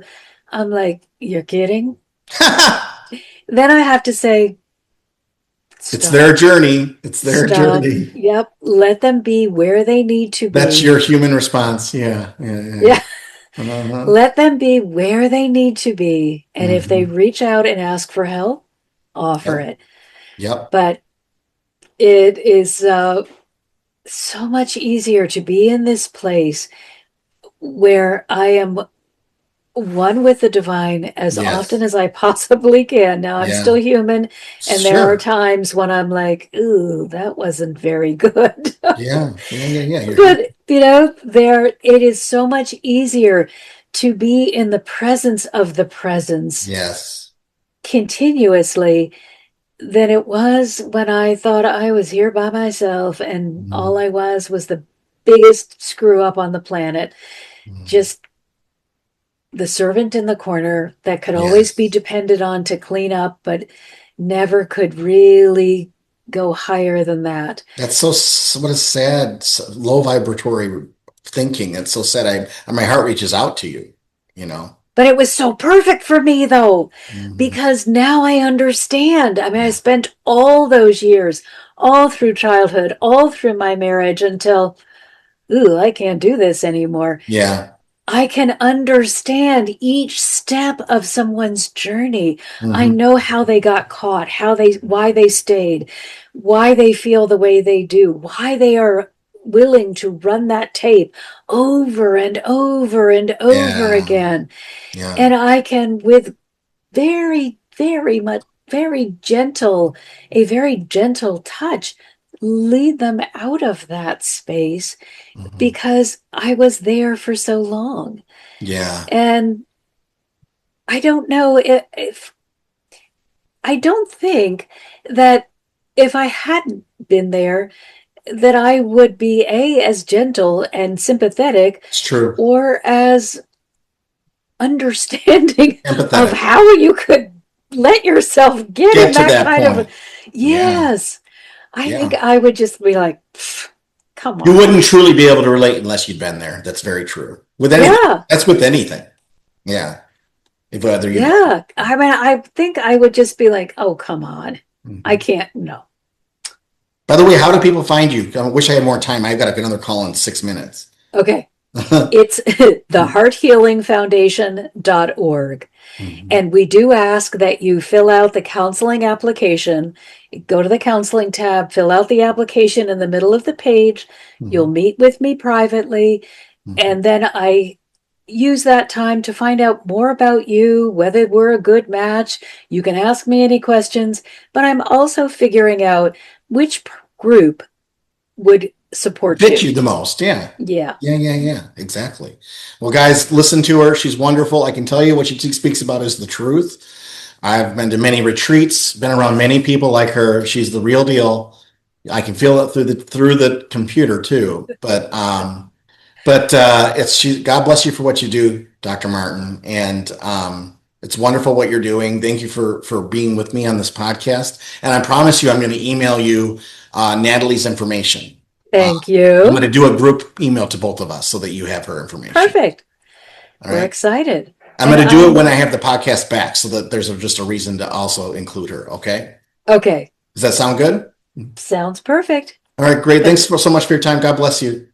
I'm like, you're kidding? Then I have to say, It's their journey. It's their stop. journey. Yep. Let them be where they need to be. That's your human response. Yeah. Yeah. Uh-huh. Let them be where they need to be. And if they reach out and ask for help, offer it. Yep. But it is so much easier to be in this place where I am one with the divine as Yes. often as I possibly can. Now I'm Yeah. still human, and there Sure. are times when I'm like, ooh, that wasn't very good. Yeah. But it is so much easier to be in the presence of the presence Yes. continuously than it was when I thought I was here by myself and all I was the biggest screw up on the planet. Just the servant in the corner that could always be depended on to clean up, but never could really go higher than that. That's what a sad, low vibratory thinking. It's so sad. My heart reaches out to you, you know. But it was so perfect for me, though, because now I understand. I mean, I spent all those years, all through childhood, all through my marriage until, ooh, I can't do this anymore. Yeah. I can understand each step of someone's journey. I Hmm. know how they got caught, why they stayed, why they feel the way they do, why they are willing to run that tape over and over and over Yeah. again. Yeah. And I can, with very, very much, a very gentle touch, lead them out of that space Hmm. because I was there for so long. Yeah. And I don't know if I don't think that if I hadn't been there, that I would be as gentle and sympathetic It's true. or as understanding of Empathetic. how you could let yourself get Get in to that that kind of point. Yeah. yes. I think Yeah. I would just be like, come You on. wouldn't truly be able to relate unless you'd been there. That's very true. With anything. Yeah. That's with anything. Yeah. If whether you know. Yeah. I mean, I think I would just be like, oh, come on. I Mhm. can't. No. By the way, how do people find you? I wish I had more time. I've got another call in 6 minutes. Okay. Mhm. It's thehearthealingfoundation.org. And we do ask that you fill out the counseling application. Go to the counseling tab, fill out the application in the middle of the page. You'll Mhm. meet with me privately. Mhm. And then I use that time to find out more about you, whether we're a good match. You can ask me any questions, but I'm also figuring out which group would support Fit you. you the most. Yeah. Yeah. Yeah, yeah, yeah, exactly. Well, guys, listen to her. She's wonderful. I can tell you what she speaks about is the truth. I've been to many retreats, been around many people like her. She's the real deal. I can feel it through the computer too. But it's she. God bless you for what you do, Dr. Martin, and it's wonderful what you're doing. Thank you for being with me on this podcast. And I promise you, I'm going to email you Natalie's information. Uh, Thank I'm going you. to do a group email to both of us so that you have her information. Perfect. All We're right. excited. I'm And going to do it I'm when I have the podcast back so that there's just a reason to also include her. Okay. okay. Does that sound good? Sounds perfect. All right. Great. Thanks so much for your time. God bless you.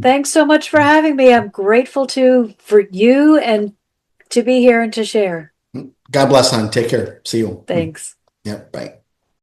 Thanks so much for having me. I'm grateful for you and to be here and to share. God bless, hon. Take care. See you. Thanks. Yeah. Bye.